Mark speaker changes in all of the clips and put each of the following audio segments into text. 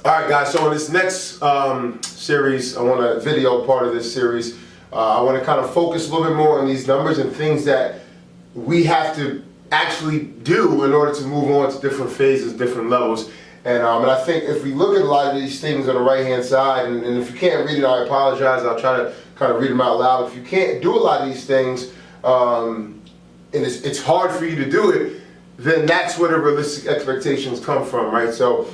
Speaker 1: All right, guys, so in this next series, I want a video part of this series. I want to kind of focus a little bit more on these numbers and things that we have to actually do in order to move on to different phases, different levels. And I think if we look at a lot of these things on the right-hand side, and if you can't read it, I apologize. I'll try to kind of read them out loud. If you can't do a lot of these things, and it's hard for you to do it, then that's where the realistic expectations come from, right? So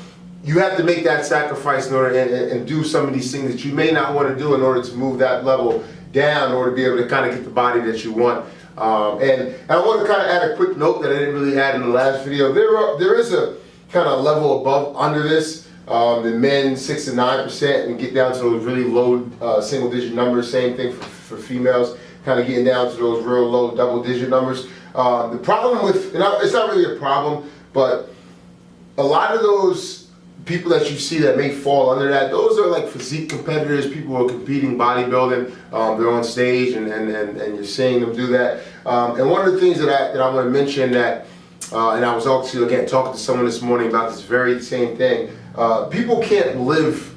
Speaker 1: you have to make that sacrifice in order and do some of these things that you may not want to do in order to move that level down, in order to be able to kind of get the body that you want. And I want to kind of add a quick note that I didn't really add in the last video. There is a kind of level above under this. The men 6 to 9% and get down to those really low single digit numbers. Same thing for females, kind of getting down to those real low double digit numbers. The problem with, and it's not really a problem, but a lot of those people that you see that may fall under that, those are like physique competitors, people who are competing bodybuilding, they're on stage and you're seeing them do that. And one of the things that I want to mention that, and I was actually again talking to someone this morning about this very same thing, people can't live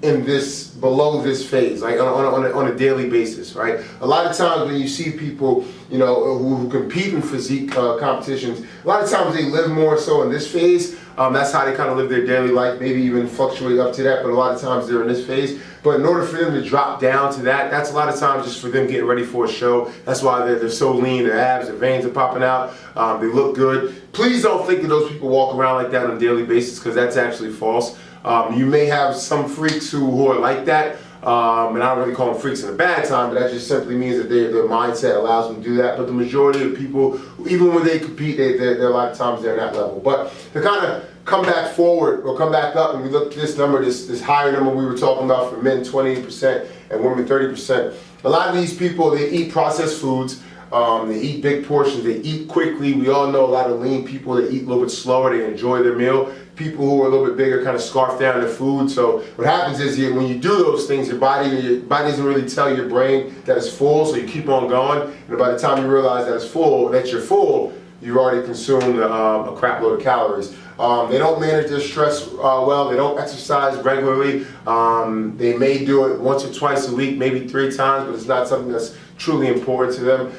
Speaker 1: in this, below this phase, like on a daily basis, right? A lot of times when you see people, you know, who compete in physique competitions, a lot of times they live more so in this phase. That's how they kind of live their daily life, maybe even fluctuate up to that, but a lot of times they're in this phase. But in order for them to drop down to that, that's a lot of times just for them getting ready for a show. That's why they're so lean, their abs, their veins are popping out, they look good. Please don't think that those people walk around like that on a daily basis, because that's actually false. You may have some freaks who are like that, and I don't really call them freaks in a bad time, but that just simply means that their mindset allows them to do that. But the majority of people, even when they compete, they're a lot of times they're at that level. But to kind of come back forward or come back up, and we look at this number, this higher number we were talking about for men, 28%, and women, 30%. A lot of these people, they eat processed foods. They eat big portions, they eat quickly. We all know a lot of lean people that eat a little bit slower, they enjoy their meal. People who are a little bit bigger kind of scarf down their food. So what happens is when you do those things, your body doesn't really tell your brain that it's full, so you keep on going. And by the time you realize that it's full, that you're full, you've already consumed a crap load of calories. They don't manage their stress well. They don't exercise regularly. They may do it once or twice a week, maybe 3 times, but it's not something that's truly important to them.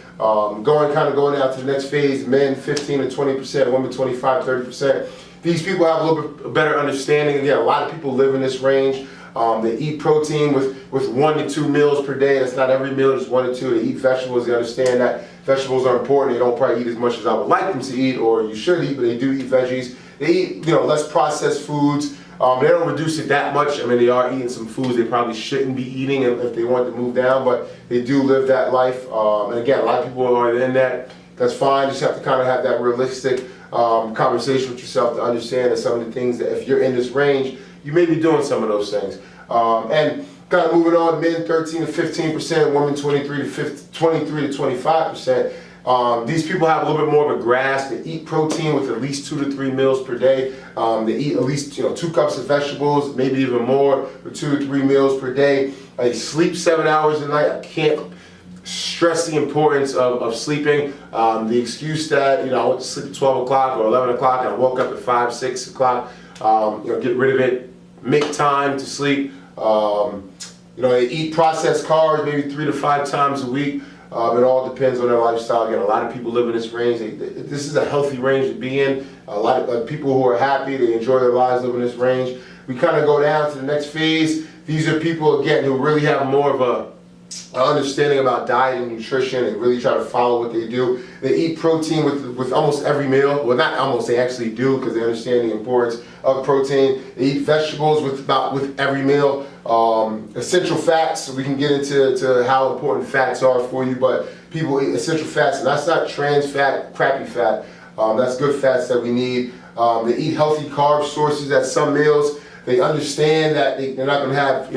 Speaker 1: Going out to the next phase, men 15 to 20%, women 25, 30%. These people have a little bit better understanding. Again, a lot of people live in this range. They eat protein with 1 to 2 meals per day. That's not every meal, just 1 to 2. They eat vegetables. They understand that vegetables are important. They don't probably eat as much as I would like them to eat, or you should eat, but they do eat veggies. They eat, less processed foods. They don't reduce it that much. I mean, they are eating some foods they probably shouldn't be eating if they want to move down, but they do live that life. And again, a lot of people are in that. That's fine. Just have to kind of have that realistic conversation with yourself to understand that some of the things that if you're in this range, you may be doing some of those things. And kind of moving on, men 13 to 15%, women 23 to 25%. These people have a little bit more of a grasp. They eat protein with at least 2 to 3 meals per day. They eat at least 2 cups of vegetables, maybe even more, or 2 to 3 meals per day. They sleep 7 hours a night. I can't stress the importance of sleeping. The excuse that I went to sleep at 12 o'clock or 11 o'clock and I woke up at 5, 6 o'clock. Get rid of it. Make time to sleep. They eat processed carbs maybe 3 to 5 times a week. It all depends on their lifestyle. Again, a lot of people live in this range. This is a healthy range to be in. A lot of people who are happy, they enjoy their lives living in this range. We kind of go down to the next phase. These are people, again, who really have more of an understanding about diet and nutrition and really try to follow what they do. They eat protein with almost every meal. Well, not almost, they actually do, because they understand the importance of protein. They eat vegetables with every meal. Essential fats, we can get into how important fats are for you, but people eat essential fats, and that's not trans fat, crappy fat. That's good fats that we need. They eat healthy carb sources at some meals. They understand that they're not going to have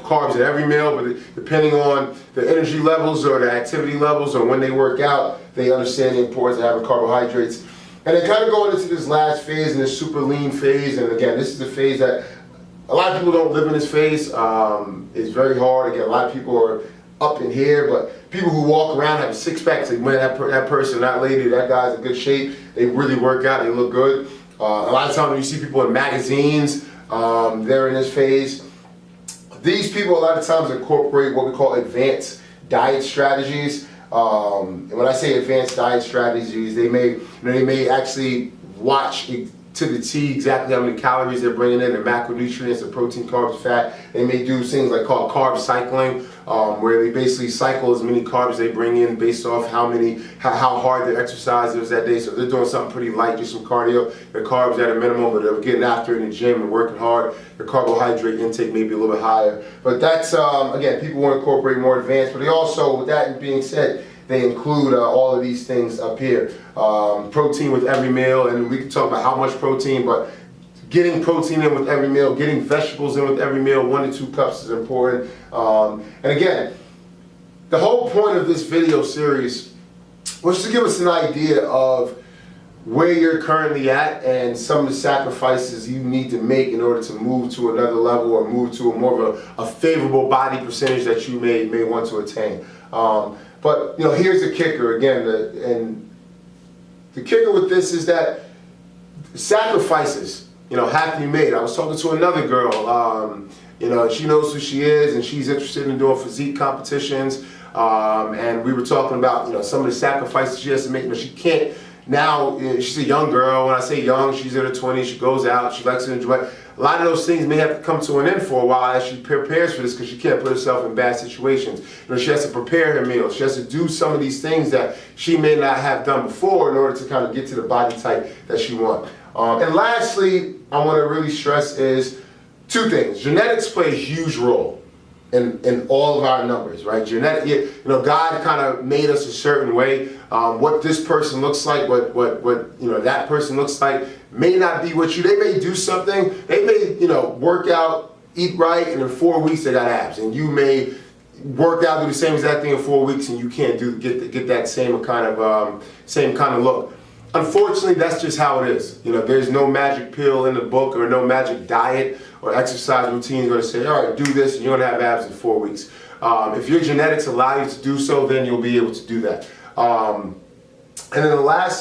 Speaker 1: carbs at every meal, but depending on the energy levels or the activity levels or when they work out, they understand the importance of having carbohydrates. And they kind of go into this last phase, and this super lean phase. And again, this is the phase that a lot of people don't live in this phase. It's very hard. Again, a lot of people are up in here, but people who walk around have six-packs, like, man, that person, that lady, that guy's in good shape. They really work out. They look good. A lot of times when you see people in magazines, They're in this phase. These people a lot of times incorporate what we call advanced diet strategies. And when I say advanced diet strategies, they may actually watch to the T exactly how many calories they're bringing in, the macronutrients, the protein, carbs, fat. They may do things like called carb cycling, where they basically cycle as many carbs they bring in based off how hard their exercise is that day. So they're doing something pretty light, just some cardio. Their carbs at a minimum, but they're getting after it in the gym and working hard. Their carbohydrate intake may be a little bit higher. But that's, again, people want to incorporate more advanced, but they also, with that being said, they include all of these things up here. Protein with every meal, and we can talk about how much protein, but getting protein in with every meal, getting vegetables in with every meal, 1 to 2 cups is important. And again, the whole point of this video series was just to give us an idea of where you're currently at and some of the sacrifices you need to make in order to move to another level or move to more of a favorable body percentage that you may want to attain. But here's the kicker again, and the kicker with this is that sacrifices, have to be made. I was talking to another girl, she knows who she is and she's interested in doing physique competitions, and we were talking about some of the sacrifices she has to make. She can't now. She's a young girl. When I say young, she's in her 20s. She goes out. She likes to enjoy it. A lot of those things may have to come to an end for a while as she prepares for this, because she can't put herself in bad situations. She has to prepare her meals. She has to do some of these things that she may not have done before in order to kind of get to the body type that she wants. And lastly, I want to really stress is 2 things. Genetics play a huge role in all of our numbers, right? God kind of made us a certain way. What this person looks like, what that person looks like, may not be what they may do something. They may work out, eat right, and in 4 weeks they got abs, and you may work out, do the same exact thing in 4 weeks, and you can't get that same kind of look. Unfortunately, that's just how it is. There's no magic pill in the book or no magic diet or exercise routine going to say, all right, do this and you're going to have abs in 4 weeks. If your genetics allow you to do so, then you'll be able to do that. And then the last